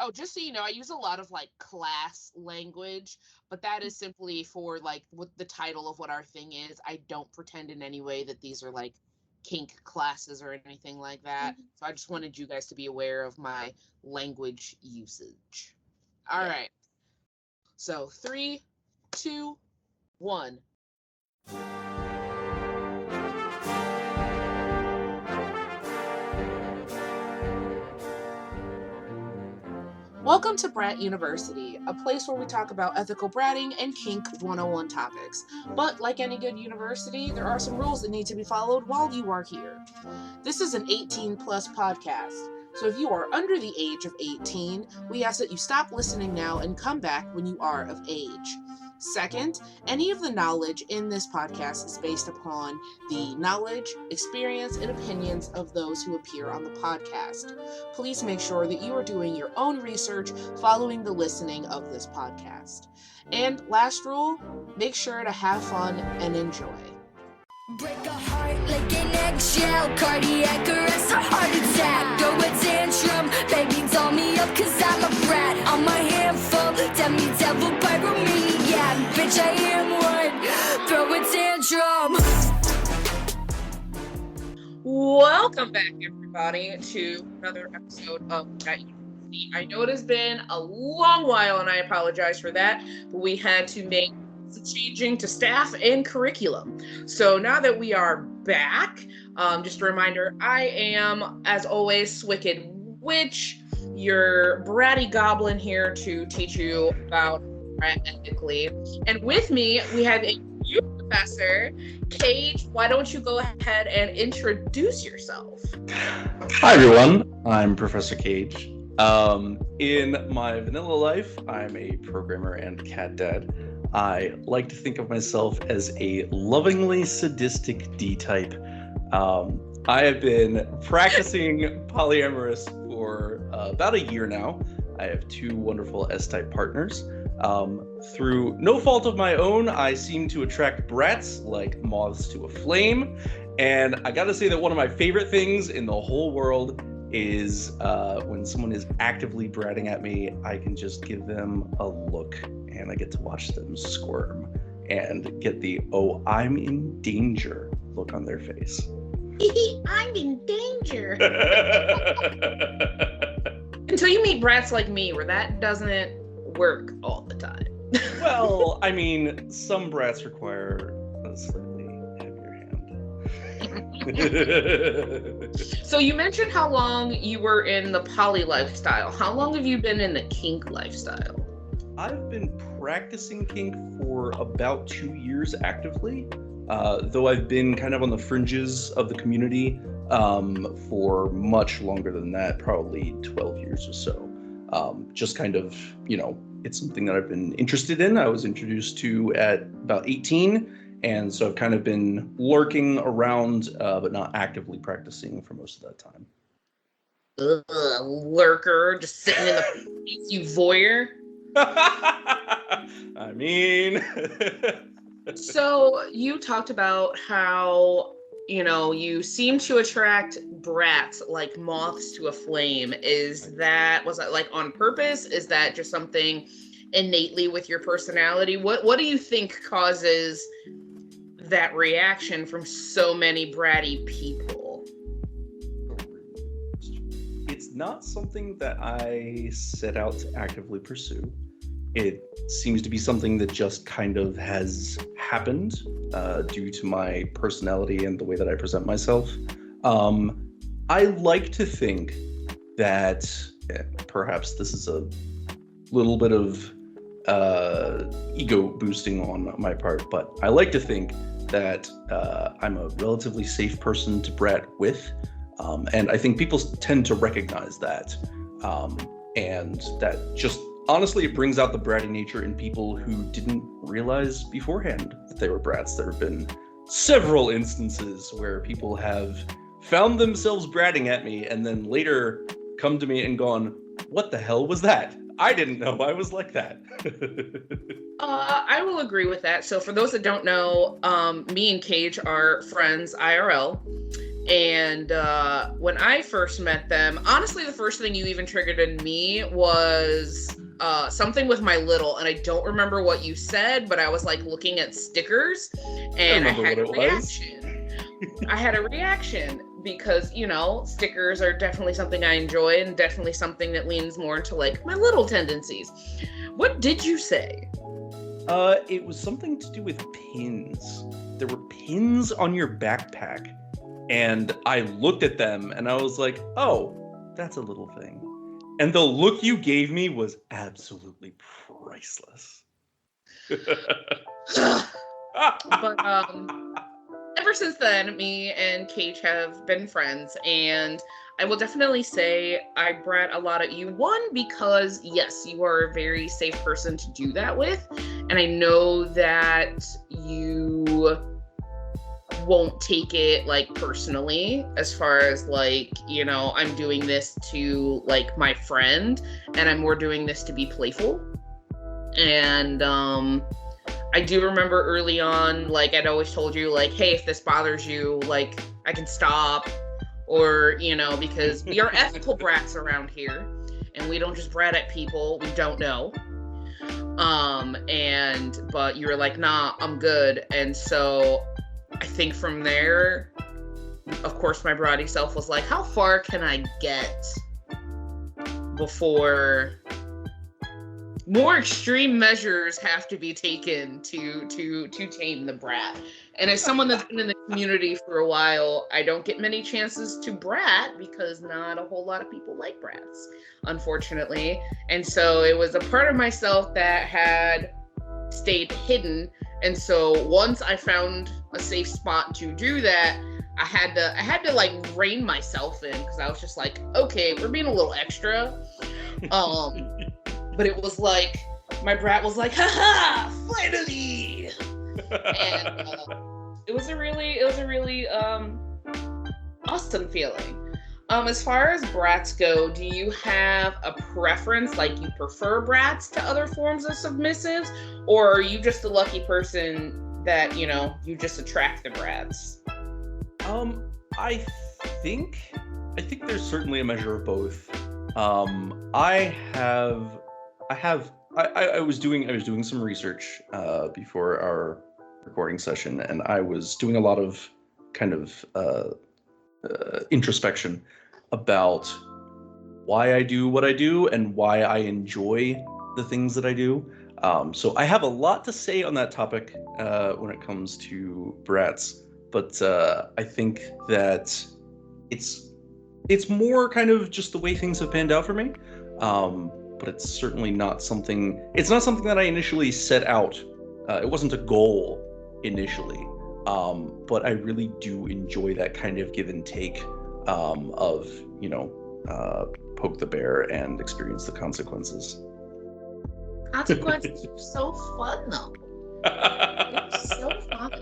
Oh, just so you know, I use a lot of like class language, but that is simply for like what the title of what our thing is. I don't pretend in any way that these are like kink classes or anything like that. So I just wanted you guys to be aware of my language usage. All Yeah. right. So 3, 2, 1. Welcome to Brat University, a place where we talk about ethical bratting and kink 101 topics. But like any good university, there are some rules that need to be followed while you are here. This is an 18 plus podcast, so if you are under the age of 18, we ask that you stop listening now and come back when you are of age. Second, any of the knowledge in this podcast is based upon the knowledge, experience, and opinions of those who appear on the podcast. Please make sure that you are doing your own research following the listening of this podcast. And last rule, make sure to have fun and enjoy. Break a heart like an eggshell, cardiac arrest or heart attack. Throw a tantrum, baby doll me up cause I'm a brat. I'm a handful, demi devil pyromaniac. Bitch I am one, throw a tantrum. Welcome back everybody to another episode of Brat University. I know it has been a long while and I apologize for that, but we had to make changing to staff and curriculum. So now that we are back, just a reminder, I am, as always, Wicked Witch, your bratty goblin here to teach you about brat ethically. And with me, we have a new professor, Cage. Why don't you go ahead and introduce yourself? Hi everyone, I'm Professor Cage. In my vanilla life, I'm a programmer and cat dad. I like to think of myself as a lovingly sadistic D-type. I have been practicing polyamorous for about a year now. I have 2 wonderful S-type partners. Through no fault of my own, I seem to attract brats like moths to a flame. And I gotta say that one of my favorite things in the whole world is when someone is actively bratting at me, I can just give them a look and I get to watch them squirm and get the, oh, I'm in danger look on their face. I'm in danger. Until you meet brats like me, where that doesn't work all the time. Well, I mean, some brats require a slightly heavier hand. So you mentioned how long you were in the poly lifestyle. How long have you been in the kink lifestyle? I've been practicing kink for about 2 years actively, though I've been kind of on the fringes of the community for much longer than that, probably 12 years or so. Just kind of, it's something that I've been interested in. I was introduced to at about 18, and so I've kind of been lurking around, but not actively practicing for most of that time. Lurker, just sitting in the you voyeur. I mean... So you talked about how, you seem to attract brats like moths to a flame. Was that like on purpose? Is that just something innately with your personality? What do you think causes that reaction from so many bratty people? It's not something that I set out to actively pursue. It seems to be something that just kind of has happened due to my personality and the way that I present myself. I like to think that perhaps this is a little bit of ego boosting on my part, but I like to think that I'm a relatively safe person to brat with. And I think people tend to recognize that. And that just, honestly, it brings out the bratty nature in people who didn't realize beforehand that they were brats. There have been several instances where people have found themselves bratting at me and then later come to me and gone, what the hell was that? I didn't know I was like that. I will agree with that. So for those that don't know, me and Cage are friends IRL. And when I first met them, honestly, the first thing you even triggered in me was something with my little, and I don't remember what you said, but I was like looking at stickers, and I had a reaction. I had a reaction because, you know, stickers are definitely something I enjoy and definitely something that leans more into like my little tendencies. What did you say? It was something to do with pins. There were pins on your backpack, and I looked at them and I was like, oh, that's a little thing. And the look you gave me was absolutely priceless. But ever since then, me and Kate have been friends, and I will definitely say I brat a lot at you. One, because yes, you are a very safe person to do that with, and I know that you won't take it like personally, as far as like, you know, I'm doing this to like my friend, and I'm more doing this to be playful. And I do remember early on, like, I'd always told you, like, hey, if this bothers you, like, I can stop, or, you know, because we are ethical brats around here, and we don't just brat at people we don't know. But you were like, nah, I'm good. And so I think from there, of course, my bratty self was like, how far can I get before more extreme measures have to be taken to tame the brat? And as someone that's been in the community for a while, I don't get many chances to brat because not a whole lot of people like brats, unfortunately. And so it was a part of myself that had stayed hidden. And so once I found a safe spot to do that, I had to like rein myself in, because I was just like, okay, we're being a little extra. But it was like, my brat was like, haha, finally! And it was a really awesome feeling. As far as brats go, do you have a preference? Like, you prefer brats to other forms of submissives? Or are you just a lucky person that, you know, you just attract the brats? I think there's certainly a measure of both. I was doing some research before our recording session, and I was doing a lot of kind of introspection about why I do what I do and why I enjoy the things that I do. So I have a lot to say on that topic when it comes to brats, but I think that it's more kind of just the way things have panned out for me. But it's certainly not something that I initially set out. It wasn't a goal initially. But I really do enjoy that kind of give and take of, you know, poke the bear and experience the consequences. Consequences are so fun, though. They're so fun.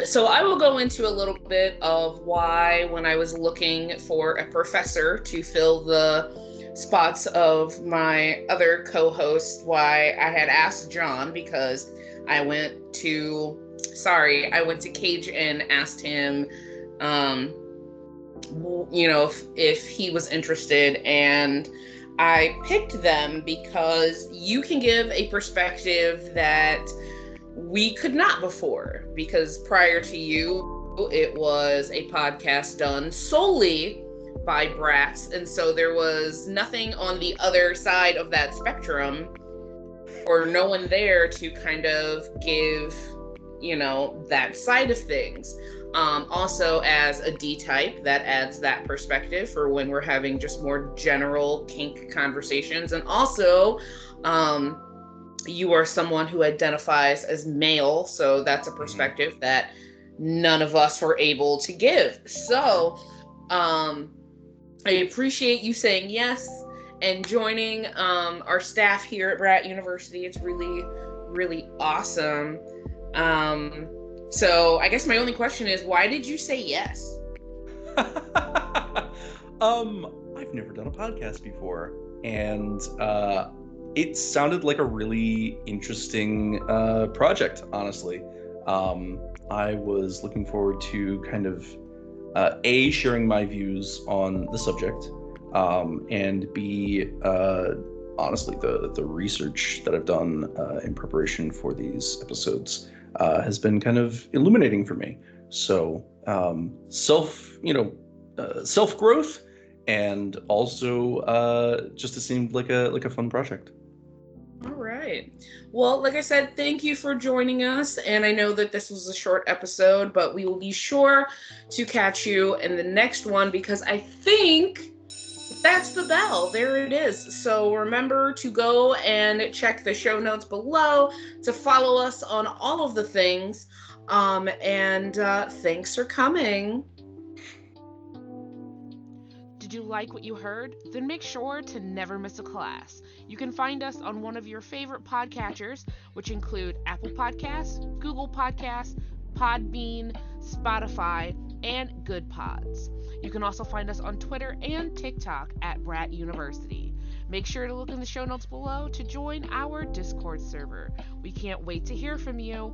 So I will go into a little bit of why, when I was looking for a professor to fill the spots of my other co-host, why I had asked John, because I went to Cage and asked him, you know, if he was interested, and I picked them because you can give a perspective that we could not before, because prior to you, it was a podcast done solely by brats, and so there was nothing on the other side of that spectrum, or no one there to kind of give, you know, that side of things. Also, as a D-type, that adds that perspective for when we're having just more general kink conversations. And also, you are someone who identifies as male, so that's a perspective that none of us were able to give. So, I appreciate you saying yes and joining our staff here at Brat University. It's really, really awesome. So I guess my only question is, why did you say yes? I've never done a podcast before, and it sounded like a really interesting project, honestly. I was looking forward to kind of sharing my views on the subject, and B, honestly, the research that I've done in preparation for these episodes has been kind of illuminating for me. So self growth, and also just it seemed like a fun project. All right. Well, like I said, thank you for joining us. And I know that this was a short episode, but we will be sure to catch you in the next one, because I think that's the bell. There it is. So remember to go and check the show notes below to follow us on all of the things. And thanks for coming. Did you like what you heard? Then make sure to never miss a class. You can find us on one of your favorite podcatchers, which include Apple Podcasts, Google Podcasts, Podbean, Spotify, and Good Pods. You can also find us on Twitter and TikTok at Brat University. Make sure to look in the show notes below to join our Discord server. We can't wait to hear from you.